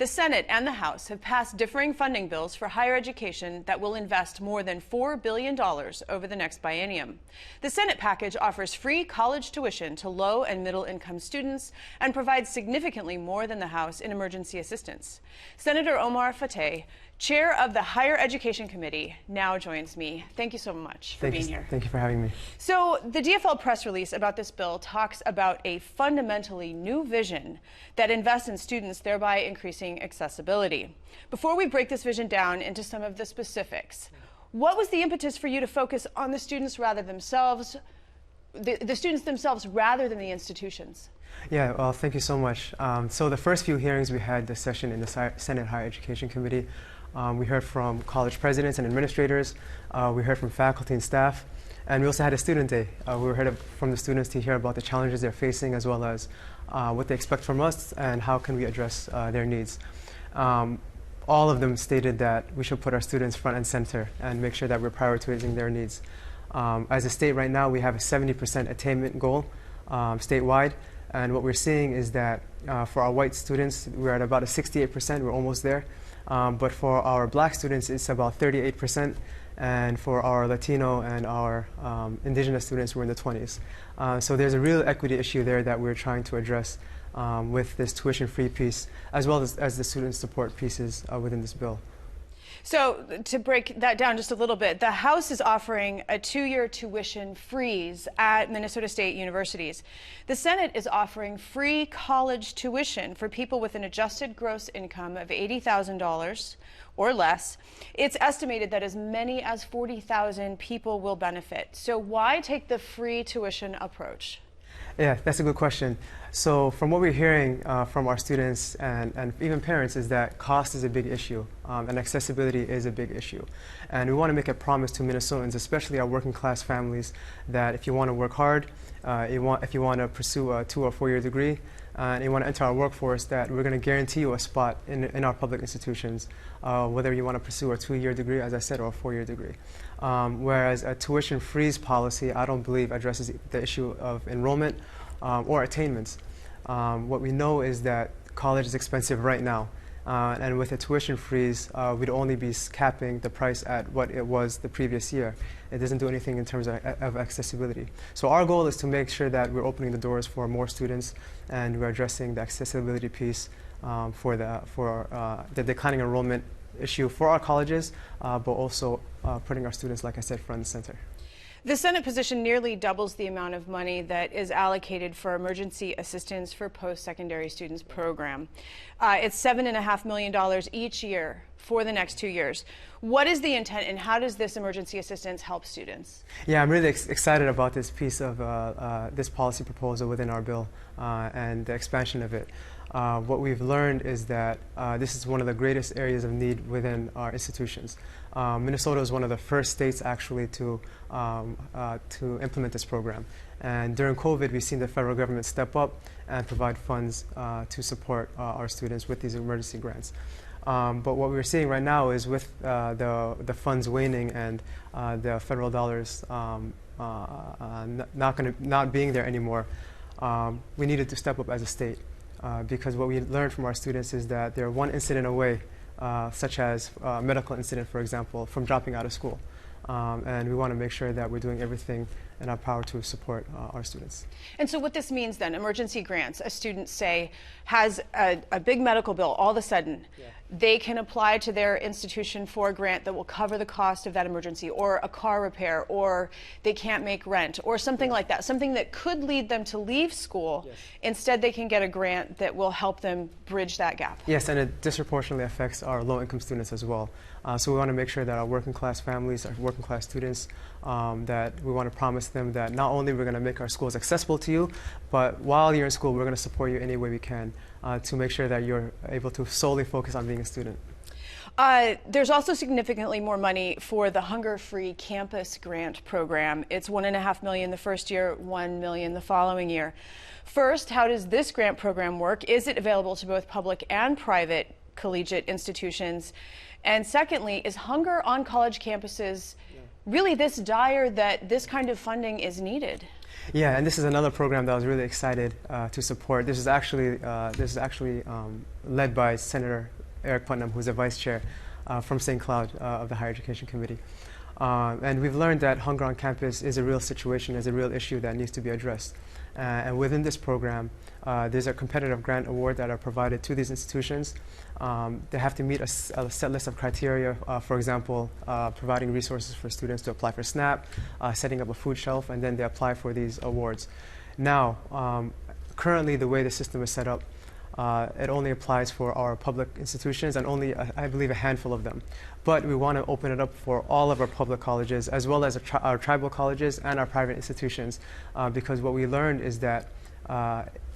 The Senate and the House have passed differing funding bills for higher education that will invest more than $4 billion over the next biennium. The Senate package offers free college tuition to low and middle income students and provides significantly more than the House in emergency assistance. Senator Omar Fatah, chair of the Higher Education Committee, now joins me. Thank you so much for being here. Thank you for having me. So the DFL press release about this bill talks about a fundamentally new vision that invests in students, thereby increasing accessibility. Before we break this vision down into some of the specifics, what was the impetus for you to focus on the students rather themselves, the students themselves rather than the institutions? Yeah, well, thank you so much. So the first few hearings we had this session in the Senate Higher Education Committee, we heard from college presidents and administrators, we heard from faculty and staff, and we also had a student day. We heard from the students to hear about the challenges they're facing as well as what they expect from us and how can we address their needs. All of them stated that we should put our students front and center and make sure that we're prioritizing their needs. As a state right now, we have a 70% attainment goal statewide, and what we're seeing is that for our white students, we're at about a 68%, we're almost there. But for our black students, it's about 38%, and for our Latino and our indigenous students, we're in the 20s. So there's a real equity issue there that we're trying to address with this tuition-free piece, as well as the student support pieces within this bill. So to break that down just a little bit, the House is offering a 2-year tuition freeze at Minnesota State universities. The Senate is offering free college tuition for people with an adjusted gross income of $80,000 or less. It's estimated that as many as 40,000 people will benefit. So why take the free tuition approach? Yeah, that's a good question. So from what we're hearing from our students and even parents is that cost is a big issue and accessibility is a big issue. And we want to make a promise to Minnesotans, especially our working class families, that if you want to work hard, if you want to pursue a 2 or 4 year degree, and you want to enter our workforce, that we're going to guarantee you a spot in our public institutions, whether you want to pursue a 2-year degree, as I said, or a 4-year degree. Whereas a tuition freeze policy, I don't believe addresses the issue of enrollment or attainments. What we know is that college is expensive right now, and with a tuition freeze, we'd only be capping the price at what it was the previous year. It doesn't do anything in terms of accessibility. So our goal is to make sure that we're opening the doors for more students, and we're addressing the accessibility piece for the declining enrollment issue for our colleges, but also putting our students, like I said, front and center. The Senate position nearly doubles the amount of money that is allocated for emergency assistance for post-secondary students program. It's $7.5 million each year for the next 2 years. What is the intent and how does this emergency assistance help students? Yeah, I'm really excited about this piece of this policy proposal within our bill and the expansion of it. What we've learned is that this is one of the greatest areas of need within our institutions. Minnesota is one of the first states actually to implement this program. And during COVID, we've seen the federal government step up and provide funds to support our students with these emergency grants. But what we're seeing right now is with the funds waning and the federal dollars not being there anymore, we needed to step up as a state. Because what we learned from our students is that they're one incident away, such as a medical incident, for example, from dropping out of school. And we want to make sure that we're doing everything in our power to support our students. And so what this means then, emergency grants, a student, say, has a big medical bill, all of a sudden, they can apply to their institution for a grant that will cover the cost of that emergency, or a car repair, or they can't make rent, or something like that, something that could lead them to leave school. Instead, they can get a grant that will help them bridge that gap. Yes, and it disproportionately affects our low-income students as well. So we want to make sure that our working class families, our working class students, that we want to promise them that not only we're going to make our schools accessible to you, but while you're in school, we're going to support you any way we can to make sure that you're able to solely focus on being a student. There's also significantly more money for the Hunger-Free Campus Grant Program. It's $1.5 million the first year, $1 million the following year. First, how does this grant program work? Is it available to both public and private collegiate institutions? And secondly, is hunger on college campuses really this dire that this kind of funding is needed. Yeah, and this is another program that I was really excited to support. This is actually led by Senator Eric Putnam, who's a vice chair from St. Cloud of the Higher Education Committee. And we've learned that hunger on campus is a real situation, is a real issue that needs to be addressed. And within this program, there's a competitive grant award that are provided to these institutions. They have to meet a set list of criteria, for example, providing resources for students to apply for SNAP, setting up a food shelf, and then they apply for these awards. Now, currently the way the system is set up, it only applies for our public institutions and only, I believe, a handful of them. But we want to open it up for all of our public colleges as well as our tribal colleges and our private institutions because what we learned is that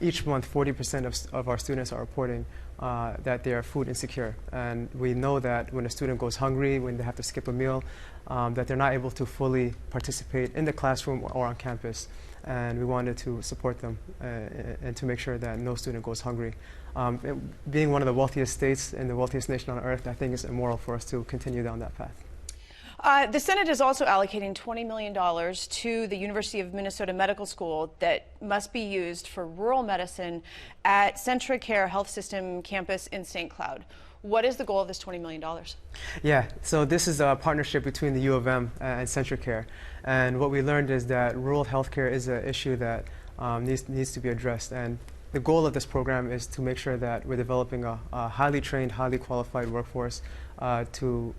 each month 40% of our students are reporting that they are food insecure. And we know that when a student goes hungry, when they have to skip a meal, that they're not able to fully participate in the classroom or on campus. And we wanted to support them and to make sure that no student goes hungry. Being one of the wealthiest states and the wealthiest nation on earth, I think it's immoral for us to continue down that path. The Senate is also allocating $20 million to the University of Minnesota Medical School that must be used for rural medicine at CentraCare Health System campus in St. Cloud. What is the goal of this $20 million? Yeah, so this is a partnership between the U of M and CentraCare. And what we learned is that rural healthcare is an issue that needs to be addressed. And the goal of this program is to make sure that we're developing a highly trained, highly qualified workforce to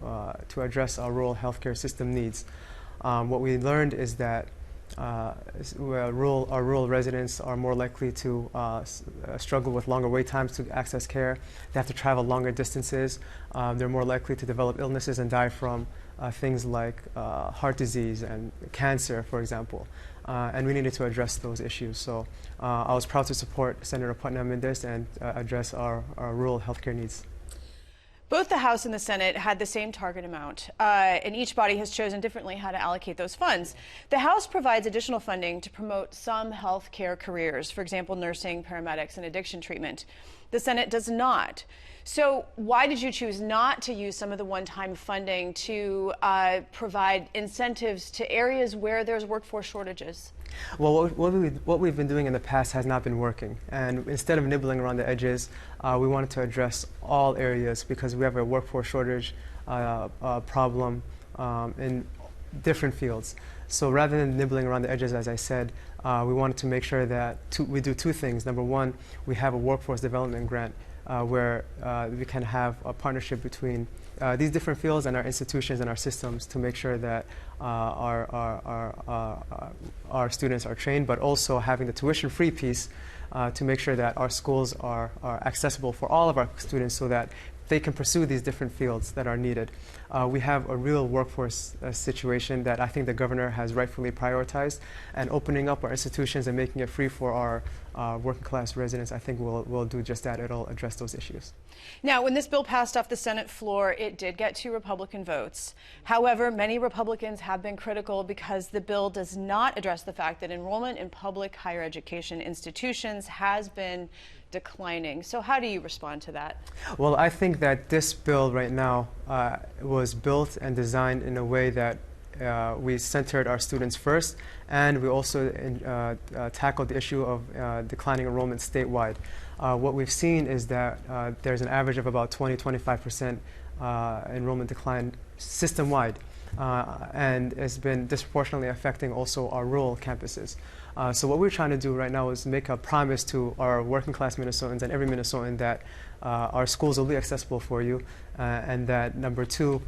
address our rural healthcare system needs. What we learned is that our rural residents are more likely to struggle with longer wait times to access care. They have to travel longer distances. They're more likely to develop illnesses and die from things like heart disease and cancer, for example. And we needed to address those issues. So I was proud to support Senator Putnam in this and address our rural healthcare needs. Both the House and the Senate had the same target amount, and each body has chosen differently how to allocate those funds. The House provides additional funding to promote some health care careers, for example, nursing, paramedics, and addiction treatment. The Senate does not. So why did you choose not to use some of the one-time funding to provide incentives to areas where there's workforce shortages? Well, what we've been doing in the past has not been working. And instead of nibbling around the edges, we wanted to address all areas because we have a workforce shortage problem in different fields. So rather than nibbling around the edges, as I said, we wanted to make sure that we do two things. Number one, we have a workforce development grant where we can have a partnership between these different fields and our institutions and our systems to make sure that our students are trained, but also having the tuition-free piece to make sure that our schools are accessible for all of our students so that they can pursue these different fields that are needed. We have a real workforce situation that I think the governor has rightfully prioritized, and opening up our institutions and making it free for our working class residents, I think will do just that. It'll address those issues. Now, when this bill passed off the Senate floor, it did get 2 Republican votes. However, many Republicans have been critical because the bill does not address the fact that enrollment in public higher education institutions has been declining. So how do you respond to that? Well, I think that this bill right now was built and designed in a way that we centered our students first, and we also tackled the issue of declining enrollment statewide. What we've seen is that there's an average of about 20-25% enrollment decline system-wide, and it's been disproportionately affecting also our rural campuses. So what we're trying to do right now is make a promise to our working class Minnesotans and every Minnesotan that our schools will be accessible for you, and that number two,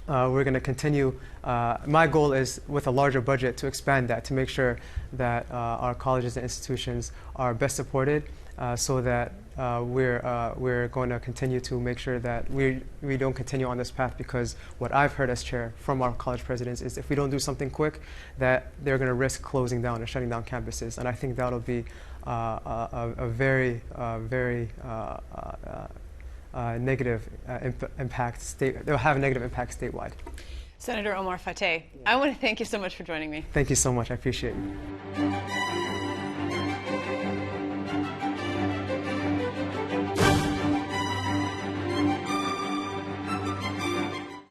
we're going to continue. My goal is, with a larger budget, to expand that, to make sure that our colleges and institutions are best supported, so that we're going to continue to make sure that we don't continue on this path, because what I've heard as chair from our college presidents is if we don't do something quick, that they're going to risk closing down and shutting down campuses. And I think that'll be a very negative impact. They'll have a negative impact statewide. Senator Omar Fatah, I want to thank you so much for joining me. Thank you so much. I appreciate it.